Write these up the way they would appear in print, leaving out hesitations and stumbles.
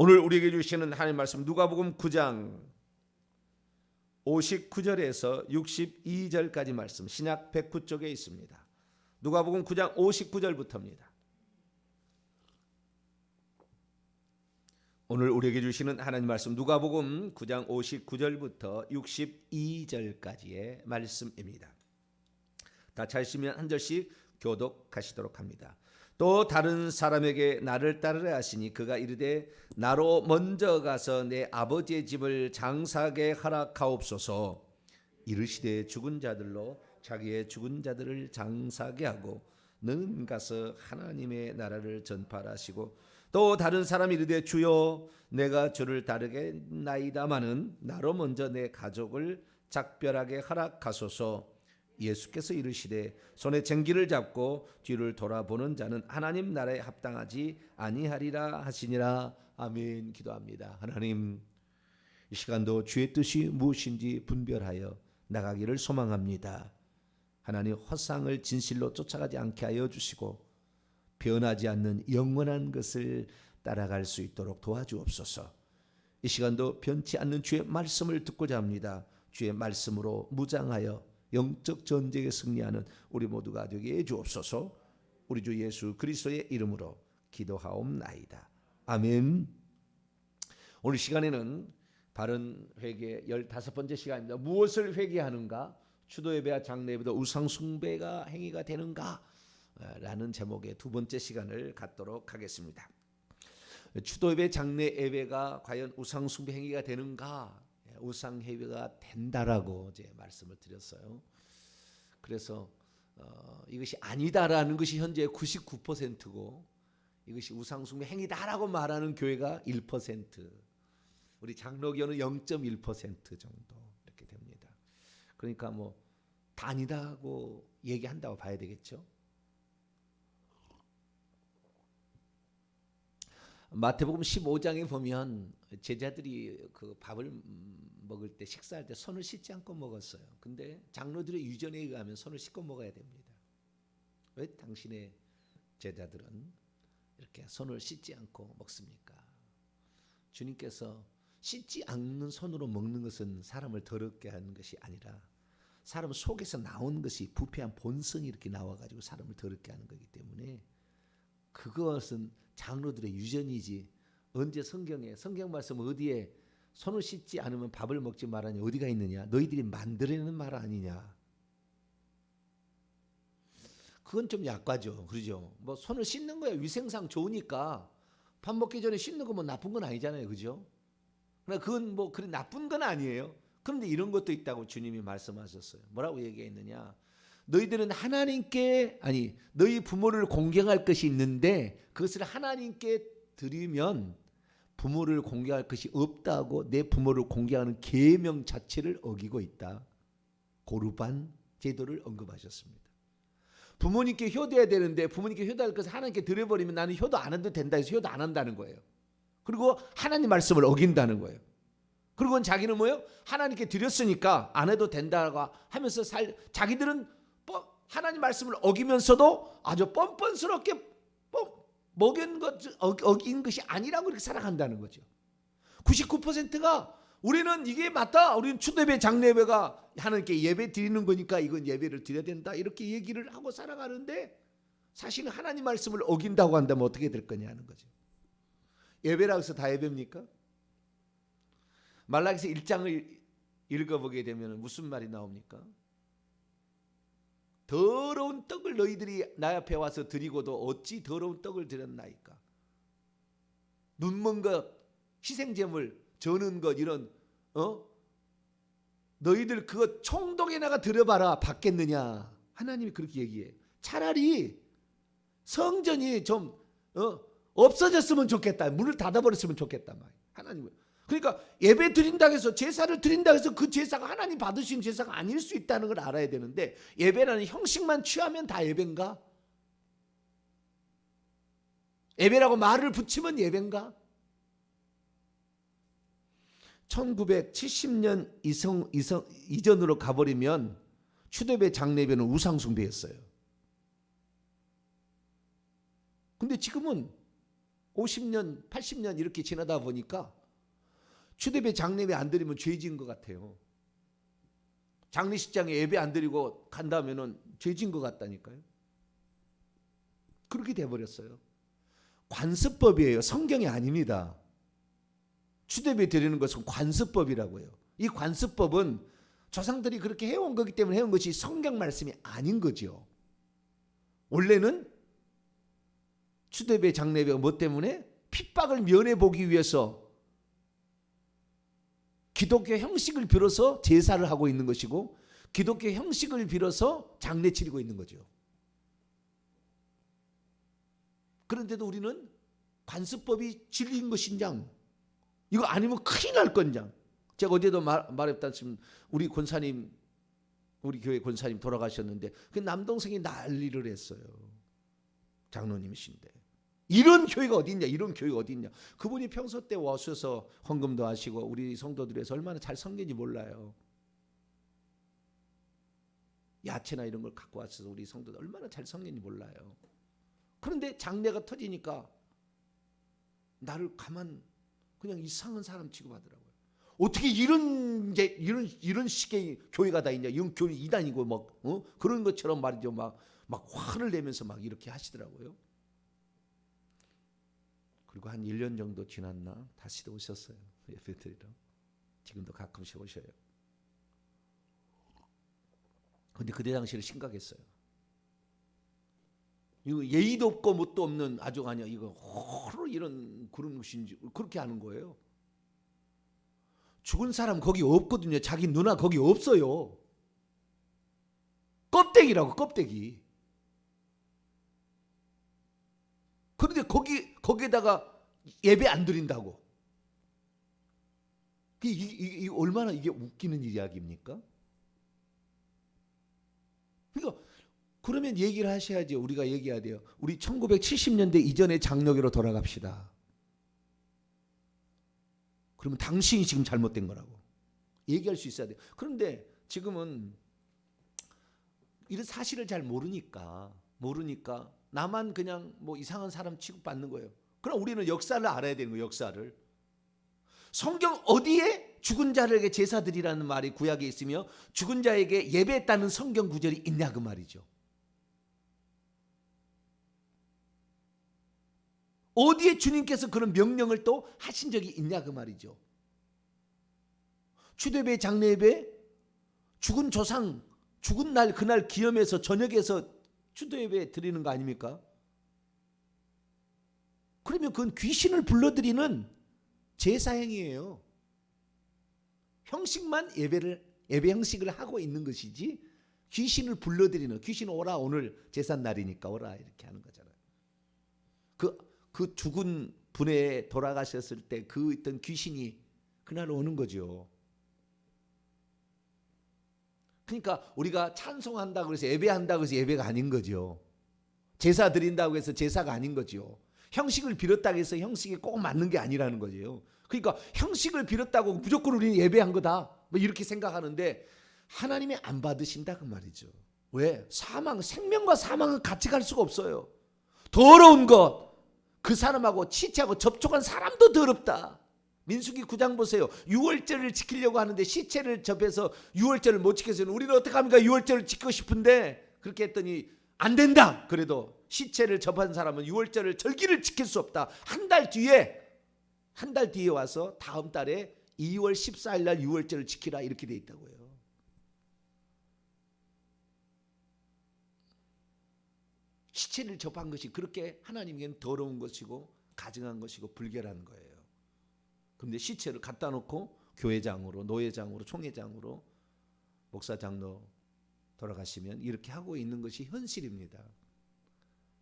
오늘 우리에게 주시는 하나님 말씀 누가복음 9장 59절에서 62절까지 말씀, 신약 109쪽에 있습니다. 누가복음 9장 59절부터입니다. 오늘 우리에게 주시는 하나님 말씀 누가복음 9장 59절부터 62절까지의 말씀입니다. 다 찾으시면 한 절씩 교독하시도록 합니다. 또 다른 사람에게 나를 따르라 하시니 그가 이르되 나로 먼저 가서 내 아버지의 집을 장사하게 하라 하옵소서. 이르시되 죽은 자들로 자기의 죽은 자들을 장사하게 하고 너는 가서 하나님의 나라를 전파하라 하시고 또 다른 사람이 이르되 주여 내가 주를 따르겠나이다마는 나로 먼저 내 가족을 작별하게 허락하소서. 예수께서 이르시되 손에 쟁기를 잡고 뒤를 돌아보는 자는 하나님 나라에 합당하지 아니하리라 하시니라. 아멘. 기도합니다. 하나님, 이 시간도 주의 뜻이 무엇인지 분별하여 나가기를 소망합니다. 하나님, 허상을 진실로 쫓아가지 않게 하여 주시고 변하지 않는 영원한 것을 따라갈 수 있도록 도와주옵소서. 이 시간도 변치 않는 주의 말씀을 듣고자 합니다. 주의 말씀으로 무장하여 영적 전쟁에 승리하는 우리 모두가 되게 해주옵소서. 우리 주 예수 그리스도의 이름으로 기도하옵나이다. 아멘. 오늘 시간에는 바른 회개 15번째 시간입니다. 무엇을 회개하는가? 추도예배와 장례예배도 우상숭배가 행위가 되는가? 라는 제목의 두 번째 시간을 갖도록 하겠습니다. 추도예배, 장례예배가 과연 우상숭배 행위가 되는가? 우상행위가 된다라고 이제 말씀을 드렸어요. 그래서 이것이 아니다라는 것이 현재 99%고 이것이 우상숭배 행위다라고 말하는 교회가 1%, 우리 장로교는 0.1% 정도 이렇게 됩니다. 그러니까 뭐 다 아니다고 얘기한다고 봐야 되겠죠. 마태복음 15장에 보면 제자들이 그 밥을 먹을 때 식사할 때 손을 씻지 않고 먹었어요. 근데 장로들의 유전에 의하면 손을 씻고 먹어야 됩니다. 왜 당신의 제자들은 이렇게 손을 씻지 않고 먹습니까? 주님께서 씻지 않는 손으로 먹는 것은 사람을 더럽게 하는 것이 아니라 사람 속에서 나온 것이 부패한 본성이 이렇게 나와가지고 사람을 더럽게 하는 거기 때문에 그것은 장로들의 유전이지. 언제 성경 말씀 어디에 손을 씻지 않으면 밥을 먹지 말라니 어디가 있느냐? 너희들이 만들어내는 말 아니냐? 그건 좀 약과죠. 그러죠? 뭐 손을 씻는 거야 위생상 좋으니까. 밥 먹기 전에 씻는 거 뭐 나쁜 건 아니잖아요. 그죠? 그러나 그건 뭐 그래 나쁜 건 아니에요. 그런데 이런 것도 있다고 주님이 말씀하셨어요. 뭐라고 얘기했느냐? 너희들은 너희 부모를 공경할 것이 있는데 그것을 하나님께 드리면 부모를 공경할 것이 없다고 내 부모를 공경하는 계명 자체를 어기고 있다. 고르반 제도를 언급하셨습니다. 부모님께 효도해야 되는데 부모님께 효도할 것을 하나님께 드려버리면 나는 효도 안 해도 된다 해서 효도 안 한다는 거예요. 그리고 하나님 말씀을 어긴다는 거예요. 그리고 자기는 뭐예요? 하나님께 드렸으니까 안 해도 된다고 하면서 자기들은 하나님 말씀을 어기면서도 아주 뻔뻔스럽게 어긴 것이 아니라고 이렇게 살아간다는 거죠. 99%가 우리는 이게 맞다. 우리는 추도예배, 장례예배가 하나님께 예배 드리는 거니까 이건 예배를 드려야 된다. 이렇게 얘기를 하고 살아가는데 사실은 하나님 말씀을 어긴다고 한다면 어떻게 될 거냐는 거죠. 예배라고 해서 다 예배입니까? 말라기서 1장을 읽어보게 되면 무슨 말이 나옵니까? 더러운 떡을 너희들이 나 앞에 와서 드리고도 어찌 더러운 떡을 드렸나이까? 눈먼 것, 희생제물, 저는 것 이런 너희들 그거 총독에다가 드려봐라 받겠느냐? 하나님이 그렇게 얘기해. 차라리 성전이 좀 없어졌으면 좋겠다. 문을 닫아버렸으면 좋겠다 말. 하나님은. 그러니까 예배 드린다고 해서 제사를 드린다고 해서 그 제사가 하나님 받으신 제사가 아닐 수 있다는 걸 알아야 되는데 예배라는 형식만 취하면 다 예배인가? 예배라고 말을 붙이면 예배인가? 1970년 이전으로 가버리면 추도예배, 장례예배는 우상숭배였어요. 근데 지금은 50년, 80년 이렇게 지나다 보니까 주례배 장례배 안 드리면 죄진 것 같아요. 장례식장에 예배 안 드리고 간다면은 죄진 것 같다니까요. 그렇게 돼버렸어요. 관습법이에요. 성경이 아닙니다. 주례배 드리는 것은 관습법이라고요. 이 관습법은 조상들이 그렇게 해온 거기 때문에 해온 것이 성경 말씀이 아닌 거죠. 원래는 주례배 장례배가 뭐 때문에? 핍박을 면해 보기 위해서 기독교 형식을 빌어서 제사를 하고 있는 것이고 기독교 형식을 빌어서 장례 치르고 있는 거죠. 그런데도 우리는 관습법이 진리인 것인장, 이거 아니면 큰일 날 건장. 제가 어제도 말했다시피 우리 권사님, 우리 교회 권사님 돌아가셨는데 그 남동생이 난리를 했어요. 장로님이신데 이런 교회가 어디 있냐, 이런 교회가 어디 있냐. 그분이 평소 때 와셔서 헌금도 하시고 우리 성도들에서 얼마나 잘 섬기는지 몰라요. 야채나 이런 걸 갖고 와서 우리 성도들 얼마나 잘 섬기는지 몰라요. 그런데 장례가 터지니까 나를 가만 그냥 이상한 사람 취급하더라고요. 어떻게 이런 식의 교회가 다 있냐, 이런 교회 이단이고 막 그런 것처럼 말이죠. 막 화를 내면서 막 이렇게 하시더라고요. 그리고 한 1년 정도 지났나 다시 오셨어요. 예배드리러. 지금도 가끔씩 오셔요. 근데 그때 당시에는 심각했어요. 이거 예의도 없고 뭣도 없는 아주 아니야. 이거 허로 이런 그런 것인지 그렇게 하는 거예요. 죽은 사람 거기 없거든요. 자기 누나 거기 없어요. 껍데기라고, 껍데기. 그런데 거기에다가 예배 안 드린다고. 이게 얼마나 이게 웃기는 이야기입니까? 그러니까 그러면 얘기를 하셔야지. 우리가 얘기해야 돼요. 우리 1970년대 이전의 장로교로 돌아갑시다. 그러면 당신이 지금 잘못된 거라고 얘기할 수 있어야 돼요. 그런데 지금은 이런 사실을 잘 모르니까 나만 그냥 뭐 이상한 사람 취급받는 거예요. 그럼 우리는 역사를 알아야 되는 거예요. 역사를. 성경 어디에 죽은 자에게 제사 드리라는 말이 구약에 있으며 죽은 자에게 예배했다는 성경 구절이 있냐 그 말이죠. 어디에 주님께서 그런 명령을 또 하신 적이 있냐 그 말이죠. 주례배, 장례배, 죽은 조상, 죽은 날 그날 기념해서 저녁에서 주례배 드리는 거 아닙니까? 그러면 그건 귀신을 불러들이는 제사행위예요. 형식만 예배 형식을 하고 있는 것이지 귀신을 불러들이는, 귀신 오라, 오늘 제삿날이니까 오라 이렇게 하는 거잖아요. 그 죽은 분에 돌아가셨을 때 그 있던 귀신이 그날 오는 거죠. 그러니까 우리가 찬송한다고 해서 예배한다고 해서 예배가 아닌 거죠. 제사 드린다고 해서 제사가 아닌 거죠. 형식을 빌었다고 해서 형식이 꼭 맞는 게 아니라는 거죠. 그러니까 형식을 빌었다고 무조건 우리는 예배한 거다 뭐 이렇게 생각하는데 하나님이 안 받으신다 그 말이죠. 왜? 생명과 사망은 같이 갈 수가 없어요. 더러운 것, 그 사람하고 시체하고 접촉한 사람도 더럽다. 민수기 9장 보세요. 유월절을 지키려고 하는데 시체를 접해서 유월절을 못 지켜서 우리는 어떻게 합니까? 유월절을 지키고 싶은데 그렇게 했더니 안 된다. 그래도 시체를 접한 사람은 유월절을 절기를 지킬 수 없다. 한 달 뒤에 와서 다음 달에 2월 14일 날 유월절을 지키라 이렇게 돼 있다고요. 시체를 접한 것이 그렇게 하나님께는 더러운 것이고 가증한 것이고 불결한 거예요. 그런데 시체를 갖다 놓고 교회장으로, 노회장으로, 총회장으로, 목사 장로 돌아가시면 이렇게 하고 있는 것이 현실입니다.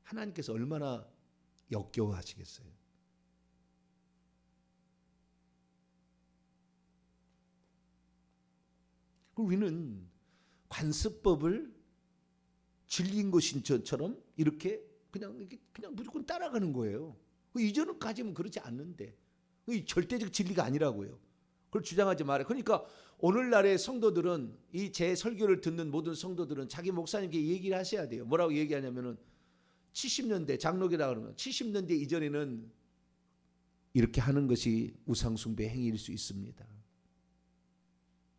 하나님께서 얼마나 역겨워하시겠어요. 우리는 관습법을 진리인 것인 것처럼 이렇게 그냥 무조건 따라가는 거예요. 이전까지는 그렇지 않는데 절대적 진리가 아니라고요. 그걸 주장하지 말아요. 그러니까 오늘날의 성도들은 이 제 설교를 듣는 모든 성도들은 자기 목사님께 얘기를 하셔야 돼요. 뭐라고 얘기하냐면은 70년대 장로교라 그러면 70년대 이전에는 이렇게 하는 것이 우상숭배 행위일 수 있습니다.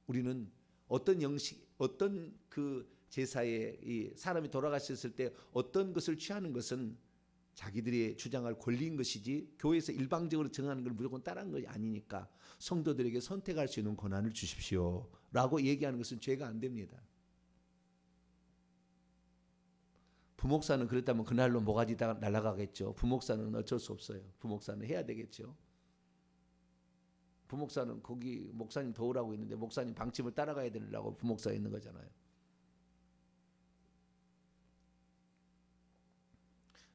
우리는 어떤 형식, 어떤 그 제사에 이 사람이 돌아가셨을 때 어떤 것을 취하는 것은 자기들이 주장할 권리인 것이지 교회에서 일방적으로 정하는 걸 무조건 따르는 것이 아니니까 성도들에게 선택할 수 있는 권한을 주십시오 라고 얘기하는 것은 죄가 안 됩니다. 부목사는 그랬다면 그날로 모가지 다 날아가겠죠. 부목사는 어쩔 수 없어요. 부목사는 해야 되겠죠. 부목사는 거기 목사님 도우라고 있는데 목사님 방침을 따라가야 되려고 부목사 있는 거잖아요.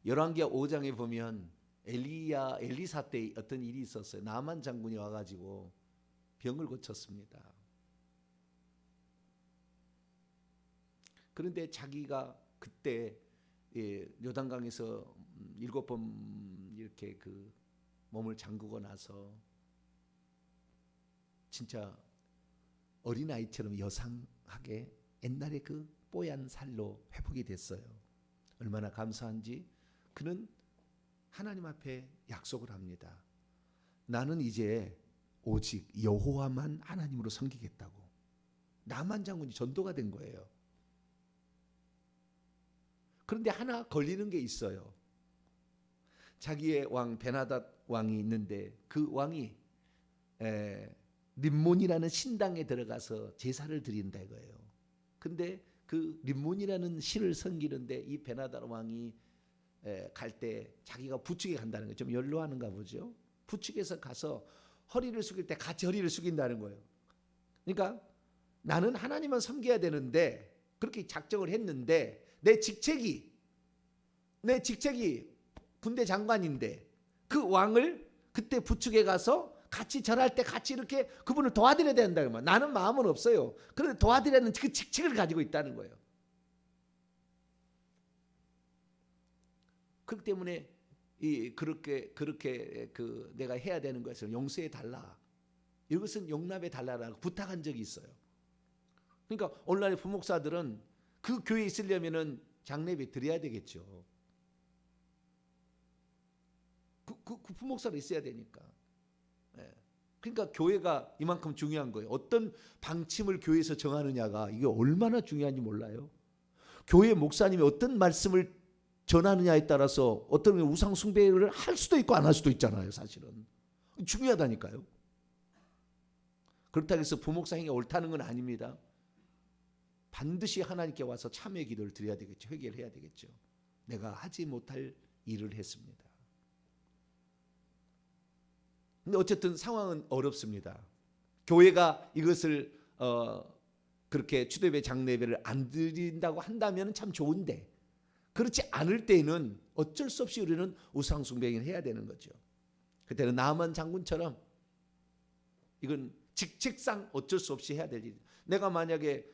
열왕기하 5장에 보면 엘리사 때 어떤 일이 있었어요. 나만 장군이 와가지고 병을 고쳤습니다. 그런데 자기가 그때 요단강에서 7번 이렇게 그 몸을 잠그고 나서 진짜 어린아이처럼 여상하게 옛날에 그 뽀얀 살로 회복이 됐어요. 얼마나 감사한지 그는 하나님 앞에 약속을 합니다. 나는 이제 오직 여호와만 하나님으로 섬기겠다고. 나만 장군이 전도가 된 거예요. 그런데 하나 걸리는 게 있어요. 자기의 왕 베나닷 왕이 있는데 그 왕이 림몬이라는 신당에 들어가서 제사를 드린다 이거예요. 근데 그 림몬이라는 신을 섬기는데 이 베나닷 왕이 갈 때 자기가 부축에 간다는 거 좀 연로하는가 보죠. 부축에서 가서 허리를 숙일 때 같이 허리를 숙인다는 거예요. 그러니까 나는 하나님만 섬겨야 되는데 그렇게 작정을 했는데 내 직책이 군대 장관인데 그 왕을 그때 부축에 가서 같이 절할 때 같이 이렇게 그분을 도와드려야 된다. 나는 마음은 없어요. 그런데 도와드리는 그 직책을 가지고 있다는 거예요. 그렇기 때문에 그렇게 그 내가 해야 되는 것을 용서해 달라. 이것은 용납해 달라라고 부탁한 적이 있어요. 그러니까 오늘날 부목사들은 그 교회에 있으려면은 장례비 드려야 되겠죠. 그 부목사로 있어야 되니까. 그러니까 교회가 이만큼 중요한 거예요. 어떤 방침을 교회에서 정하느냐가 이게 얼마나 중요한지 몰라요. 교회 목사님이 어떤 말씀을 전하느냐에 따라서 어떤 우상 숭배를 할 수도 있고 안 할 수도 있잖아요. 사실은 중요하다니까요. 그렇다고 해서 부목사 행위가 옳다는 건 아닙니다. 반드시 하나님께 와서 참회 기도를 드려야 되겠죠. 회개를 해야 되겠죠. 내가 하지 못할 일을 했습니다. 근데 어쨌든 상황은 어렵습니다. 교회가 이것을 그렇게 추대배 장례배를 안 드린다고 한다면 참 좋은데 그렇지 않을 때에는 어쩔 수 없이 우리는 우상숭배를 해야 되는 거죠. 그때는 나만 장군처럼 이건 직책상 어쩔 수 없이 해야 될 일. 내가 만약에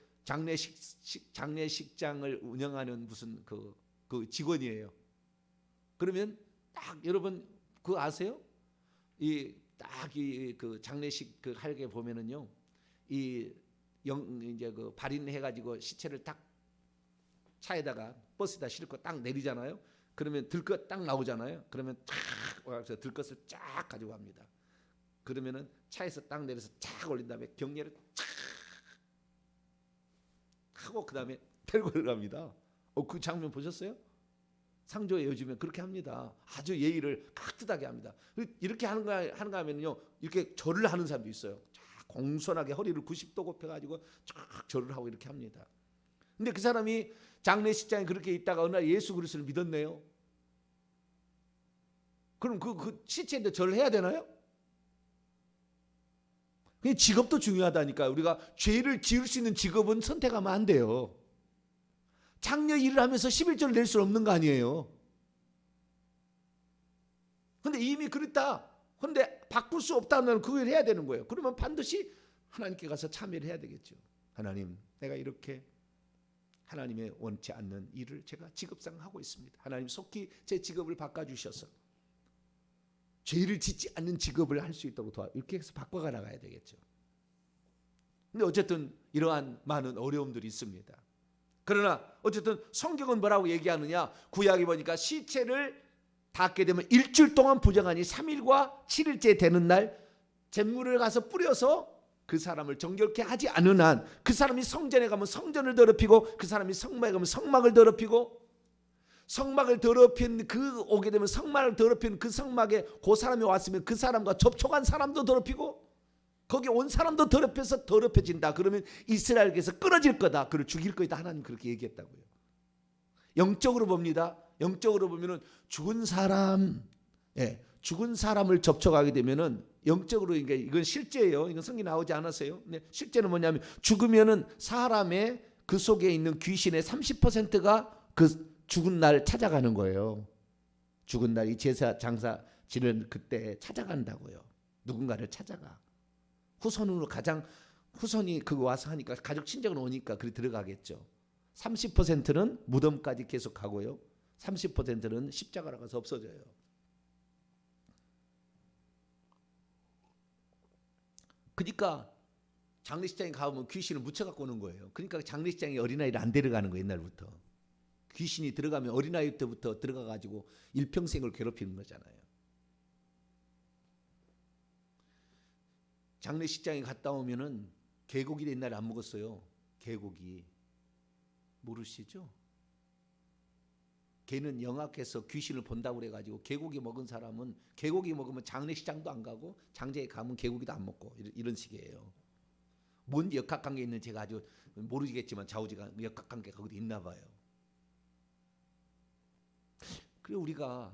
장례식장을 운영하는 무슨 그 직원이에요. 그러면 딱 여러분 그거 아세요? 그 장례식 그 하게 보면은요, 이제 그 발인해가지고 시체를 딱 차에다가 버스에다 싣고 딱 내리잖아요. 그러면 들것 딱 나오잖아요. 그러면 쫙 와서 들것을 쫙 가지고 갑니다. 그러면은 차에서 딱 내려서 쫙 올린 다음에 경례를 쫙 하고 그 다음에 데리고 갑니다. 그 장면 보셨어요? 상조에 요즘에 그렇게 합니다. 아주 예의를 깍듯하게 합니다. 이렇게 하는가 하면요, 이렇게 절을 하는 사람도 있어요. 쫙 공손하게 허리를 90도 굽혀가지고 쫙 절을 하고 이렇게 합니다. 근데 그 사람이 장례식장에 그렇게 있다가 어느 날 예수 그리스도를 믿었네요. 그럼 그 시체인데 절을 해야 되나요? 직업도 중요하다니까요. 우리가 죄를 지을 수 있는 직업은 선택하면 안 돼요. 장례 일을 하면서 11조를 낼 수 없는 거 아니에요. 근데 이미 그랬다. 근데 바꿀 수 없다면 그걸 해야 되는 거예요. 그러면 반드시 하나님께 가서 참여를 해야 되겠죠. 하나님, 내가 이렇게 하나님의 원치 않는 일을 제가 직업상 하고 있습니다. 하나님 속히 제 직업을 바꿔주셔서 죄를 짓지 않는 직업을 할 수 있도록 이렇게 해서 바꿔가 나가야 되겠죠. 근데 어쨌든 이러한 많은 어려움들이 있습니다. 그러나 어쨌든 성경은 뭐라고 얘기하느냐? 구약에 보니까 시체를 닿게 되면 일주일 동안 부정하니 3일과 7일째 되는 날 잿물을 가서 뿌려서 그 사람을 정결케 하지 않은 한 그 사람이 성전에 가면 성전을 더럽히고 그 사람이 성막에 가면 성막을 더럽히고 성막을 더럽힌 그 오게 되면 성막을 더럽힌 그 성막에 그 사람이 왔으면 그 사람과 접촉한 사람도 더럽히고 거기 온 사람도 더럽혀서 더럽혀진다. 그러면 이스라엘에게서 끊어질 거다. 그를 죽일 거다. 하나님 그렇게 얘기했다고요. 영적으로 봅니다. 영적으로 보면은 죽은 사람, 죽은 사람을 접촉하게 되면은 영적으로 이건 실제예요. 이건 성경 나오지 않았어요. 실제는 뭐냐면 죽으면은 사람의 그 속에 있는 귀신의 30%가 그 죽은 날 찾아가는 거예요. 죽은 날 이 제사 장사 지는 그때 찾아간다고요. 누군가를 찾아가. 후손으로 가장 후손이 그거 와서 하니까 가족 친정은 오니까 그리 들어가겠죠. 30%는 무덤까지 계속 가고요. 30%는 십자가로 가서 없어져요. 그러니까 장례식장에 가면 귀신을 묻혀갖고 오는 거예요. 그러니까 장례식장에 어린아이를 안 데려가는 거예요. 옛날부터. 귀신이 들어가면 어린아이 때부터 들어가가지고 일평생을 괴롭히는 거잖아요. 장례식장에 갔다 오면은 개고기 옛날에 안 먹었어요. 개고기 모르시죠? 개는 영악해서 귀신을 본다고 그래가지고 개고기 먹은 사람은 개고기 먹으면 장례식장도 안 가고 장제에 가면 개고기도 안 먹고 이런 식이에요. 뭔 역학관계 있는지 제가 아주 모르겠지만 좌우지간 역학관계가 거기도 있나 봐요. 그리고 우리가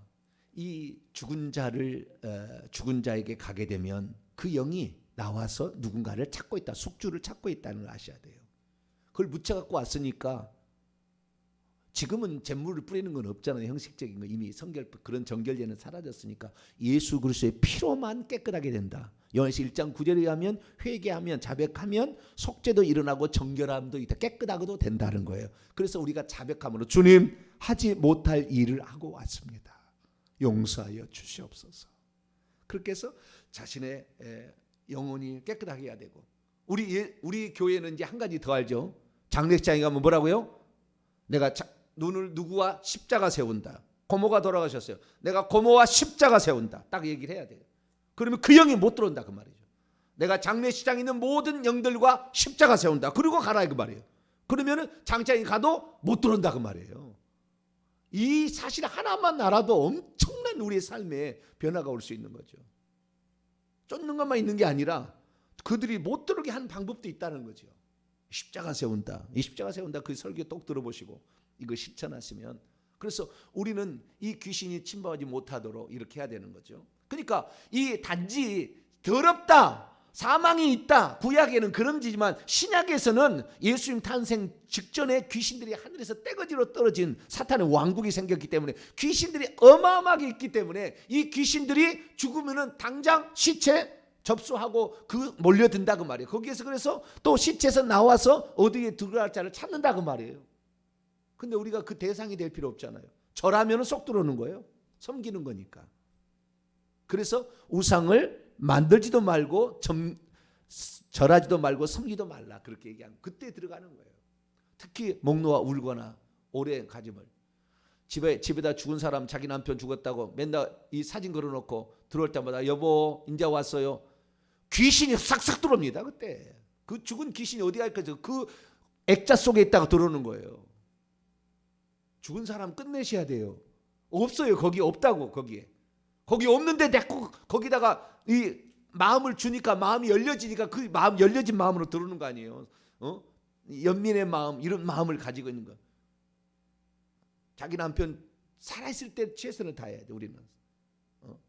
이 죽은 자에게 가게 되면 그 영이 나와서 누군가를 찾고 있다. 숙주를 찾고 있다는 걸 아셔야 돼요. 그걸 묻혀갖고 왔으니까 지금은 잿물을 뿌리는 건 없잖아요. 형식적인 거 이미 그런 정결제는 사라졌으니까 예수 그리스도의 피로만 깨끗하게 된다. 요한시 1장 9절에 의하면 회개하면 자백하면 속죄도 일어나고 정결함도 있다. 깨끗하고도 된다는 거예요. 그래서 우리가 자백함으로 주님 하지 못할 일을 하고 왔습니다. 용서하여 주시옵소서. 그렇게 해서 자신의 영혼이 깨끗하게 해야 되고 우리 교회는 이제 한 가지 더 알죠. 장례식장에 가면 뭐라고요? 내가 눈을 누구와 십자가 세운다. 고모가 돌아가셨어요. 내가 고모와 십자가 세운다. 딱 얘기를 해야 돼요. 그러면 그 영이 못 들어온다 그 말이죠. 내가 장례식장에 있는 모든 영들과 십자가 세운다. 그리고 가라 그 말이에요. 그러면은 장장에 가도 못 들어온다 그 말이에요. 이 사실 하나만 알아도 엄청난 우리의 삶에 변화가 올 수 있는 거죠. 쫓는 것만 있는 게 아니라 그들이 못 들어오게 하는 방법도 있다는 거죠. 십자가 세운다. 이 십자가 세운다. 그 설교 똑 들어보시고 이거 실천하시면 그래서 우리는 이 귀신이 침범하지 못하도록 이렇게 해야 되는 거죠. 그러니까 이 단지 더럽다. 사망이 있다. 구약에는 그런 지지만 신약에서는 예수님 탄생 직전에 귀신들이 하늘에서 떼거지로 떨어진 사탄의 왕국이 생겼기 때문에 귀신들이 어마어마하게 있기 때문에 이 귀신들이 죽으면은 당장 시체 접수하고 그 몰려든다 그 말이에요. 거기에서 그래서 또 시체에서 나와서 어디에 들어갈 자를 찾는다 그 말이에요. 근데 우리가 그 대상이 될 필요 없잖아요. 절하면은 쏙 들어오는 거예요. 섬기는 거니까. 그래서 우상을 만들지도 말고 절하지도 말고 섬기도 말라 그렇게 얘기하면 그때 들어가는 거예요. 특히 목 놓아 울거나 오래 가짐을 집에다 죽은 사람 자기 남편 죽었다고 맨날 이 사진 걸어놓고 들어올 때마다 여보 이제 왔어요. 귀신이 싹싹 들어옵니다. 그때 그 죽은 귀신이 어디 갈까요? 그 액자 속에 있다가 들어오는 거예요. 죽은 사람 끝내셔야 돼요. 없어요. 거기 없다고 거기에. 거기 없는데 자꾸 거기다가 이 마음을 주니까 마음이 열려지니까 그 마음 열려진 마음으로 들어오는 거 아니에요. 연민의 마음 이런 마음을 가지고 있는 거. 자기 남편 살아있을 때 최선을 다해야 돼 우리는.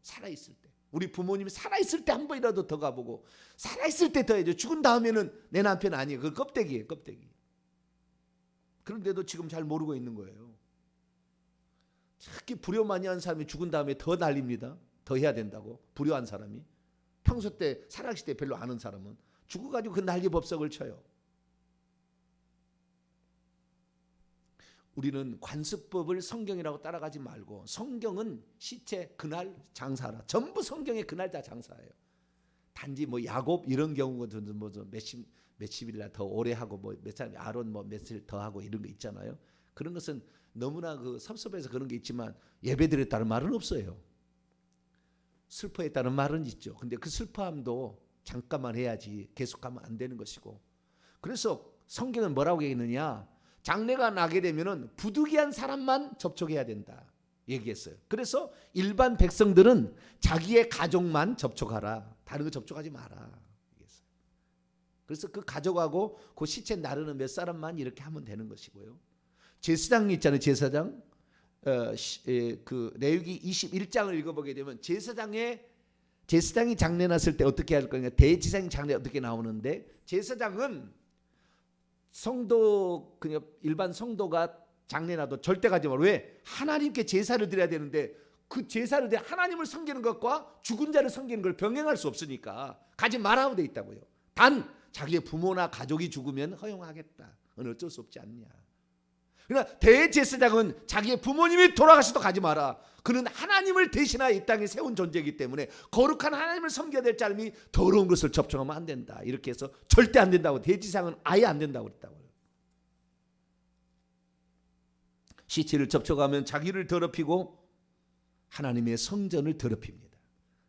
살아있을 때. 우리 부모님이 살아있을 때 한 번이라도 더 가보고 살아있을 때 더 해야죠. 죽은 다음에는 내 남편 아니에요. 그 껍데기예요. 껍데기. 그런데도 지금 잘 모르고 있는 거예요. 특히 불효 많이 한 사람이 죽은 다음에 더 날립니다. 더 해야 된다고. 불효한 사람이. 평소 때 살아계실 때 별로 아는 사람은 죽어가지고 그 난리 법석을 쳐요. 우리는 관습법을 성경이라고 따라가지 말고 성경은 시체 그날 장사라. 전부 성경에 그날 다 장사예요. 단지 뭐 야곱 이런 경우는 뭐 몇십일날 더 오래 하고 뭐 몇 사람이 아론 뭐 며칠 더 하고 이런 거 있잖아요. 그런 것은 너무나 그 섭섭해서 그런 게 있지만 예배드렸다는 말은 없어요. 슬퍼했다는 말은 있죠. 근데 그 슬퍼함도 잠깐만 해야지 계속하면 안 되는 것이고, 그래서 성경은 뭐라고 얘기했느냐, 장례가 나게 되면은 부득이한 사람만 접촉해야 된다 얘기했어요. 그래서 일반 백성들은 자기의 가족만 접촉하라, 다른 거 접촉하지 마라 얘기했어요. 그래서 그 가족하고 그 시체 나르는 몇 사람만 이렇게 하면 되는 것이고요. 제사장이 있잖아요. 제사장. 그 레위기 21장을 읽어보게 되면 제사장이 장례 났을 때 어떻게 할 거냐, 대제사장 장례 어떻게 나오는데, 제사장은 성도 그냥 일반 성도가 장례 나도 절대 가지 말고, 왜? 하나님께 제사를 드려야 되는데 그 제사를 드려 하나님을 섬기는 것과 죽은 자를 섬기는 걸 병행할 수 없으니까 가지 말라고 돼 있다고요. 단 자기의 부모나 가족이 죽으면 허용하겠다. 그건 어쩔 수 없지 않냐. 그러나 대제사장은 자기의 부모님이 돌아가셔도 가지 마라. 그는 하나님을 대신하여 이 땅에 세운 존재이기 때문에 거룩한 하나님을 섬겨야 될 사람이 더러운 것을 접촉하면 안 된다. 이렇게 해서 절대 안 된다고, 대제사장은 아예 안 된다고 그랬다고요. 시체를 접촉하면 자기를 더럽히고 하나님의 성전을 더럽힙니다.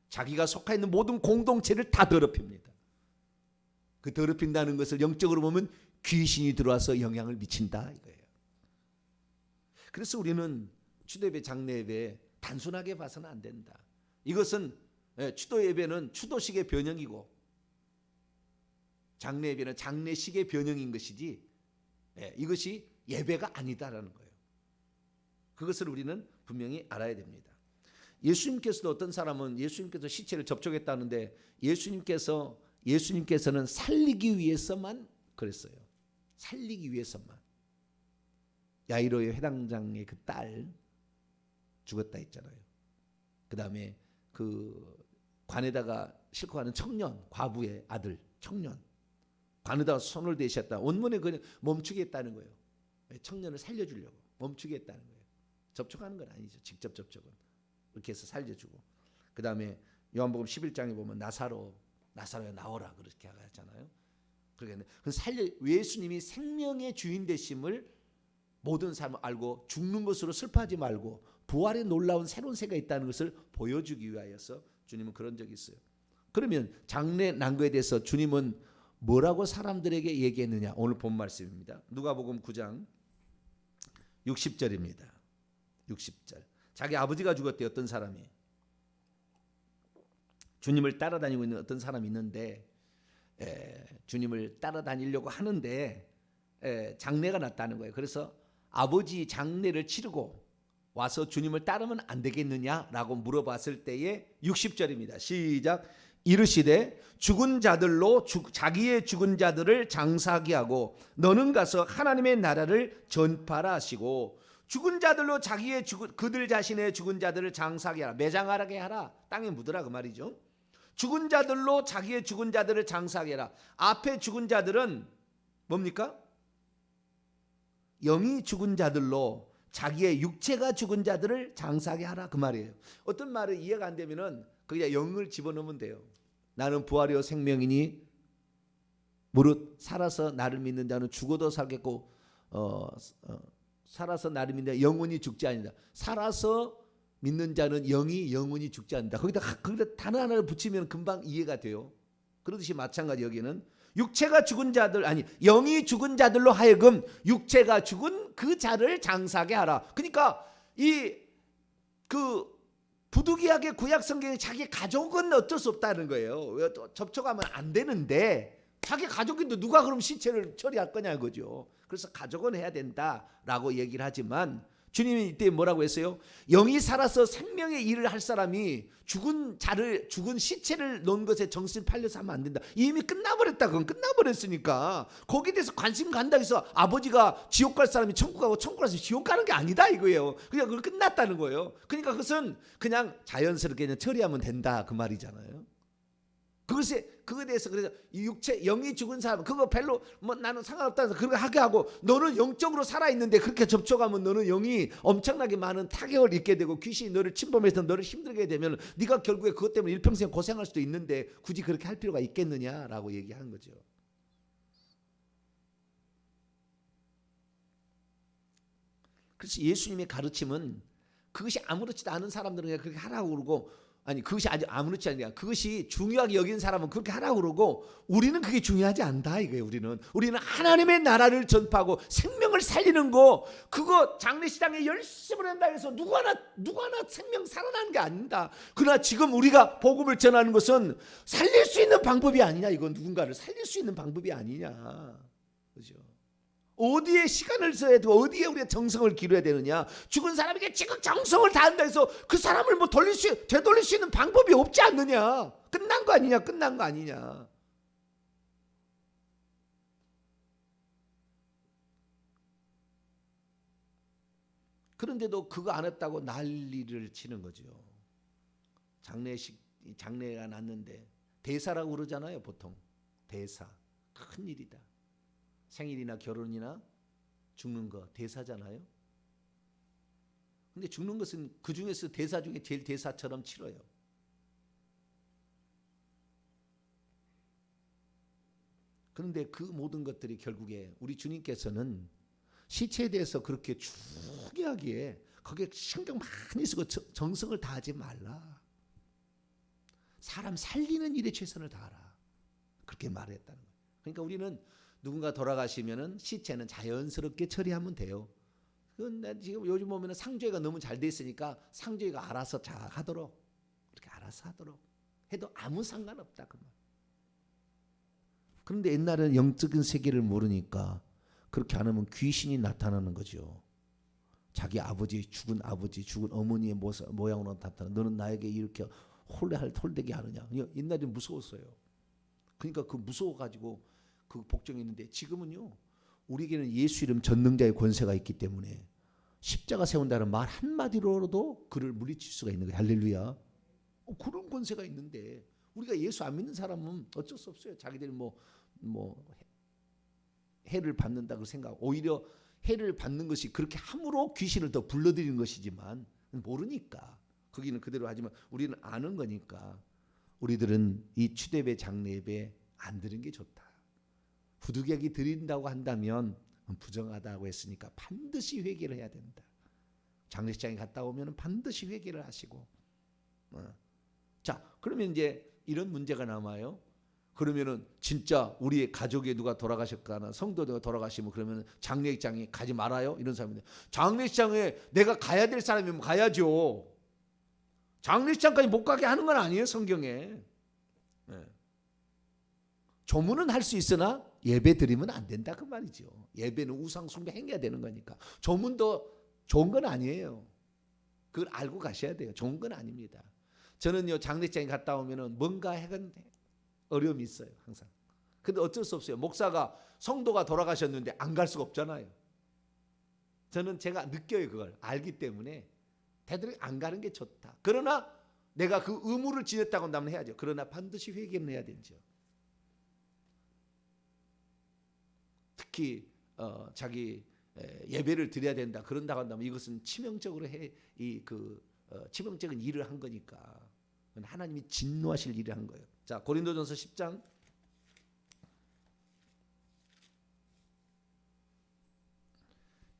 자기가 속해 있는 모든 공동체를 다 더럽힙니다. 그 더럽힌다는 것을 영적으로 보면 귀신이 들어와서 영향을 미친다 이거예요. 그래서 우리는 추도예배, 장례예배 단순하게 봐서는 안 된다. 이것은 추도예배는 추도식의 변형이고 장례예배는 장례식의 변형인 것이지 이것이 예배가 아니다라는 거예요. 그것을 우리는 분명히 알아야 됩니다. 예수님께서도 어떤 사람은 예수님께서 시체를 접촉했다는데 예수님께서는 살리기 위해서만 그랬어요. 살리기 위해서만. 야이로의 회당장의 그 딸 죽었다 했잖아요. 그 다음에 그 관에다가 싣고 가는 청년, 과부의 아들 청년, 관에다가 손을 대셨다. 원문에 그냥 멈추게 했다는 거예요. 청년을 살려주려고 멈추게 했다는 거예요. 접촉하는 건 아니죠. 직접 접촉은. 이렇게 해서 살려주고, 그 다음에 요한복음 11장에 보면 나사로야 나오라 그렇게 하잖아요. 그러니까 예수님이 생명의 주인 되심을 모든 사람을 알고 죽는 것으로 슬퍼하지 말고 부활의 놀라운 새로운 세가 있다는 것을 보여주기 위하여서 주님은 그런 적이 있어요. 그러면 장례 난거에 대해서 주님은 뭐라고 사람들에게 얘기했느냐? 오늘 본 말씀입니다. 누가복음 9장 60절입니다. 60절. 자기 아버지가 죽었대요. 어떤 사람이. 주님을 따라다니고 있는 어떤 사람이 있는데 주님을 따라다니려고 하는데 장례가 났다는 거예요. 그래서 아버지 장례를 치르고 와서 주님을 따르면 안 되겠느냐라고 물어봤을 때에 60절입니다. 시작. 이르시되 죽은 자들로 자기의 죽은 자들을 장사하게 하고 너는 가서 하나님의 나라를 전파라 하시고, 죽은 자들로 그들 자신의 죽은 자들을 장사하게 하라, 매장하게 하라, 땅에 묻으라 그 말이죠. 죽은 자들로 자기의 죽은 자들을 장사하게 하라. 앞에 죽은 자들은 뭡니까? 영이 죽은 자들로 자기의 육체가 죽은 자들을 장사하게 하라 그 말이에요. 어떤 말을 이해가 안 되면은 거기다 영을 집어넣으면 돼요. 나는 부활이요 생명이니 무릇 살아서 나를 믿는 자는 죽어도 살겠고 살아서 나를 믿는 자 영원히 죽지 아니다. 살아서 믿는 자는 영원히 죽지 않는다. 거기다 단어 하나를 붙이면 금방 이해가 돼요. 그러듯이 마찬가지 여기는 육체가 죽은 자들, 아니 영이 죽은 자들로 하여금 육체가 죽은 그 자를 장사하게 하라. 그러니까 부득이하게 구약 성경에 자기 가족은 어쩔 수 없다는 거예요. 접촉하면 안 되는데 자기 가족인데 누가 그럼 시체를 처리할 거냐 이거죠. 그래서 가족은 해야 된다라고 얘기를 하지만 주님이 이때 뭐라고 했어요? 영이 살아서 생명의 일을 할 사람이 죽은 시체를 놓은 것에 정신 팔려서 하면 안 된다. 이미 끝나버렸다. 그건 끝나버렸으니까 거기에 대해서 관심 간다 해서 아버지가 지옥 갈 사람이 천국 가고 천국 가서 지옥 가는 게 아니다 이거예요. 그냥 그걸 끝났다는 거예요. 그러니까 그것은 그냥 자연스럽게 그냥 처리하면 된다 그 말이잖아요. 그거에 대해서 그래서 영이 죽은 사람 그거 별로 나는 상관없다면서 그렇게 하게 하고, 너는 영적으로 살아있는데 그렇게 접촉하면 너는 영이 엄청나게 많은 타격을 입게 되고 귀신이 너를 침범해서 너를 힘들게 되면 네가 결국에 그것 때문에 일평생 고생할 수도 있는데 굳이 그렇게 할 필요가 있겠느냐라고 얘기한 거죠. 그래서 예수님의 가르침은 그것이 아무렇지도 않은 사람들은 그냥 그렇게 하라고 그러고, 아니 그것이 아주 아무렇지 않냐, 그것이 중요하게 여기는 사람은 그렇게 하라고 그러고, 우리는 그게 중요하지 않다 이거예요. 우리는 하나님의 나라를 전파하고 생명을 살리는 거, 그거 장례식장에 열심을 한다 해서 누구 하나 생명 살아나는 게 아닙니다. 그러나 지금 우리가 복음을 전하는 것은 살릴 수 있는 방법이 아니냐. 이건 누군가를 살릴 수 있는 방법이 아니냐. 그렇죠? 어디에 시간을 써야 되고 어디에 우리가 정성을 기울여야 되느냐. 죽은 사람에게 지금 정성을 다한다 해서 그 사람을 뭐 되돌릴 수 있는 방법이 없지 않느냐. 끝난 거 아니냐. 그런데도 그거 안 했다고 난리를 치는 거죠. 장례가 났는데 대사라고 그러잖아요. 보통 대사, 큰일이다. 생일이나 결혼이나 죽는 거 대사잖아요. 근데 죽는 것은 그 중에서 대사 중에 제일 대사처럼 치러요. 그런데 그 모든 것들이 결국에 우리 주님께서는 시체에 대해서 그렇게 중요하게 거기에 신경 많이 쓰고 정성을 다하지 말라. 사람 살리는 일에 최선을 다하라. 그렇게 말했다는 거예요. 그러니까 우리는 누군가 돌아가시면은 시체는 자연스럽게 처리하면 돼요. 그건 지금 요즘 보면은 상조회가 너무 잘 돼 있으니까 상조회가 알아서 잘 하도록, 그렇게 알아서 하도록 해도 아무 상관없다 그 말. 그런데 옛날에는 영적인 세계를 모르니까 그렇게 안 하면 귀신이 나타나는 거죠. 자기 죽은 아버지, 죽은 어머니의 모양으로 나타나. 너는 나에게 이렇게 홀되게 하느냐. 옛날에 무서웠어요. 그러니까 그 무서워가지고 그 복종했는데, 지금은요 우리에게는 예수 이름 전능자의 권세가 있기 때문에 십자가 세운다는 말 한마디로도 그를 물리칠 수가 있는 거예요. 할렐루야. 그런 권세가 있는데 우리가 예수 안 믿는 사람은 어쩔 수 없어요. 자기들이 뭐 해를 받는다고 생각하고, 오히려 해를 받는 것이 그렇게 함으로 귀신을 더 불러들이는 것이지만 모르니까 거기는 그대로 하지만 우리는 아는 거니까 우리들은 이 추대배 장례배 안 드는 게 좋다. 부득이하게 드린다고 한다면 부정하다고 했으니까 반드시 회개를 해야 된다. 장례식장에 갔다 오면 반드시 회개를 하시고. 자, 그러면 이제 이런 문제가 남아요. 그러면은 진짜 우리의 가족에 누가 돌아가셨거나 성도가 돌아가시면 그러면 장례식장에 가지 말아요? 이런 사람인데, 장례식장에 내가 가야 될 사람이면 가야죠. 장례식장까지 못 가게 하는 건 아니에요, 성경에. 조문은 할 수 있으나 예배 드리면 안 된다 그 말이죠. 예배는 우상 숭배해야 되는 거니까. 조문도 좋은 건 아니에요. 그걸 알고 가셔야 돼요. 좋은 건 아닙니다. 저는요 장례식장에 갔다 오면은 뭔가 해간 어려움이 있어요 항상. 근데 어쩔 수 없어요. 목사가 성도가 돌아가셨는데 안 갈 수가 없잖아요. 저는 제가 느껴요. 그걸 알기 때문에 대들이 안 가는 게 좋다. 그러나 내가 그 의무를 지냈다고 한다면 해야죠. 그러나 반드시 회개는 해야 되죠. 특히 자기 예배를 드려야 된다 그런다고 한다면 이것은 치명적으로 치명적인 일을 한 거니까 하나님이 진노하실 일을 한 거예요. 자, 고린도전서 10장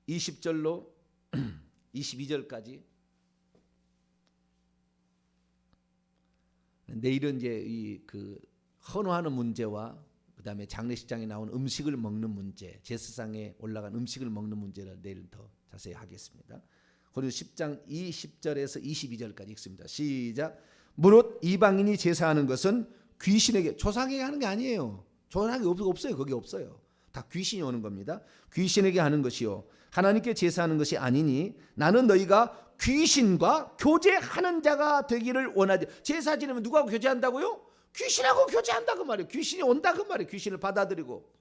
20절로 22절까지. 내일은 이제 헌화하는 문제와 그다음에 장례식장에 나온 음식을 먹는 문제, 제사상에 올라간 음식을 먹는 문제를 내일 더 자세히 하겠습니다. 고린도 10장 20절에서 22절까지 읽습니다. 시작. 무릇 이방인이 제사하는 것은 귀신에게, 조상에게 하는 게 아니에요. 조상이 없어요. 거기 없어요. 다 귀신이 오는 겁니다. 귀신에게 하는 것이요 하나님께 제사하는 것이 아니니 나는 너희가 귀신과 교제하는 자가 되기를 원하지. 제사 지내면 누구하고 교제한다고요? 귀신하고 교제한다 그 말이에요. 귀신이 온다 그 말이에요. 귀신을 받아들이고.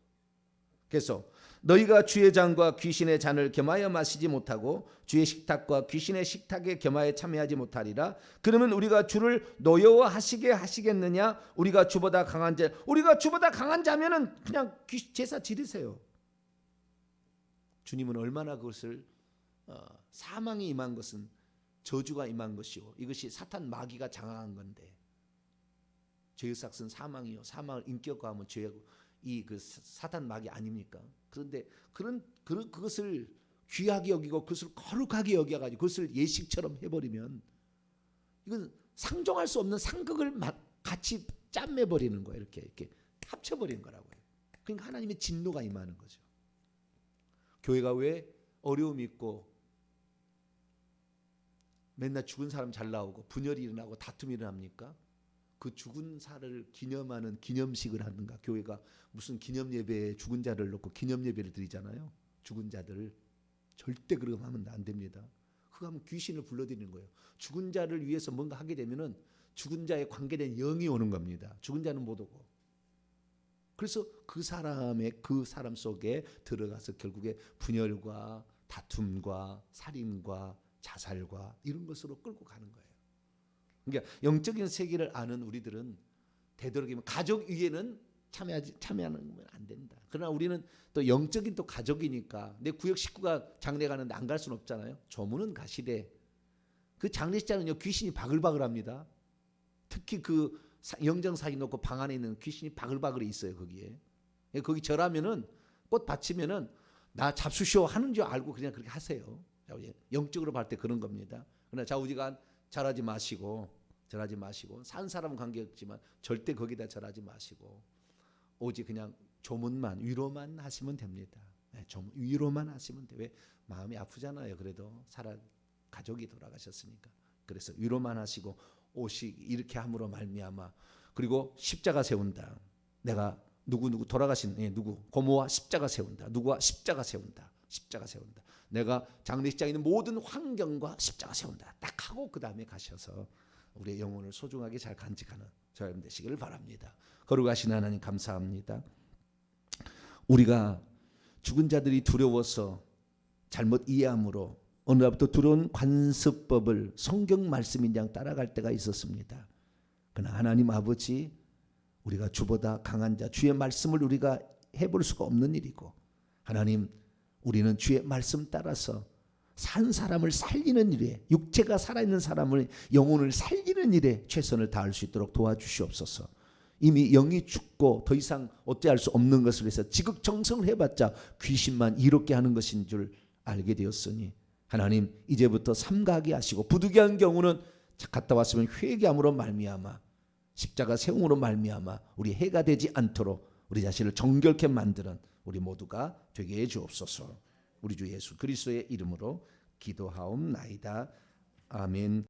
그래서 너희가 주의 잔과 귀신의 잔을 겸하여 마시지 못하고 주의 식탁과 귀신의 식탁에 겸하여 참여하지 못하리라. 그러면 우리가 주를 노여워하시게 하시겠느냐? 우리가 주보다 강한 자면은 그냥 제사 지르세요. 주님은 얼마나 그것을 사망이 임한 것은 저주가 임한 것이요 이것이 사탄 마귀가 장악한 건데, 죄의 삭은 사망이요 사망을 인격화하면 죄하고 이 사탄 마귀 아닙니까? 그런데 그것을 귀하게 여기고 그것을 거룩하게 여겨가지고 그것을 예식처럼 해버리면 이건 상종할 수 없는 상극을 같이 짬매버리는 거예요. 이렇게 합쳐버리는 거라고요. 그러니까 하나님의 진노가 임하는 거죠. 교회가 왜 어려움이 있고 맨날 죽은 사람 잘 나오고 분열이 일어나고 다툼이 일어납니까? 그 죽은 사를 기념하는 기념식을 하는가? 교회가 무슨 기념 예배에 죽은 자를 놓고 기념 예배를 드리잖아요. 죽은 자들 절대 그러면 하면 안 됩니다. 그거 하면 귀신을 불러들이는 거예요. 죽은 자를 위해서 뭔가 하게 되면은 죽은 자에 관계된 영이 오는 겁니다. 죽은 자는 못 오고. 그래서 그 사람 속에 들어가서 결국에 분열과 다툼과 살인과 자살과 이런 것으로 끌고 가는 거예요. 그러니까 영적인 세계를 아는 우리들은 되도록이면 가족 위에는 참여하는 건 안 된다. 그러나 우리는 또 영적인 또 가족이니까 내 구역 식구가 장례 가는데 안 갈 수는 없잖아요. 조문은 가시되 그 장례식장은요 귀신이 바글바글합니다. 특히 그 영정사기 놓고 방 안에 있는 귀신이 바글바글해 있어요. 거기에 거기 절하면은 꽃 바치면은 나 잡수쇼 하는 줄 알고 그냥 그렇게 하세요. 영적으로 볼 때 그런 겁니다. 그러나 좌우지간 절하지 마시고 산 사람은 관계없지만 절대 거기다 절하지 마시고 오직 그냥 조문만 위로만 하시면 됩니다. 위로만 하시면 돼. 왜 마음이 아프잖아요. 그래도 가족이 돌아가셨으니까. 그래서 위로만 하시고 오직 이렇게 함으로 말미암아 그리고 십자가 세운다. 내가 누구 돌아가신 누구 고모와 십자가 세운다. 누구와 십자가 세운다. 내가 장례식장에 있는 모든 환경과 십자가 세운다. 딱 하고 그 다음에 가셔서 우리의 영혼을 소중하게 잘 간직하는 저여러분 되시기를 바랍니다. 거룩하신 하나님 감사합니다. 우리가 죽은 자들이 두려워서 잘못 이해함으로 어느 날부터 두려운 관습법을 성경 말씀인 양 따라갈 때가 있었습니다. 그러나 하나님 아버지 우리가 주보다 강한 자 주의 말씀을 우리가 해볼 수가 없는 일이고 하나님 우리는 주의 말씀 따라서 산 사람을 살리는 일에 육체가 살아있는 사람을 영혼을 살리는 일에 최선을 다할 수 있도록 도와주시옵소서. 이미 영이 죽고 더 이상 어찌할 수 없는 것을 해서 지극정성을 해봤자 귀신만 이롭게 하는 것인 줄 알게 되었으니 하나님 이제부터 삼가하게 하시고 부득이한 경우는 갔다 왔으면 회개함으로 말미암아 십자가 세움으로 말미암아 우리 해가 되지 않도록 우리 자신을 정결케 만드는 우리 모두가 되게 해 주옵소서. 우리 주 예수 그리스도의 이름으로 기도하옵나이다. 아멘.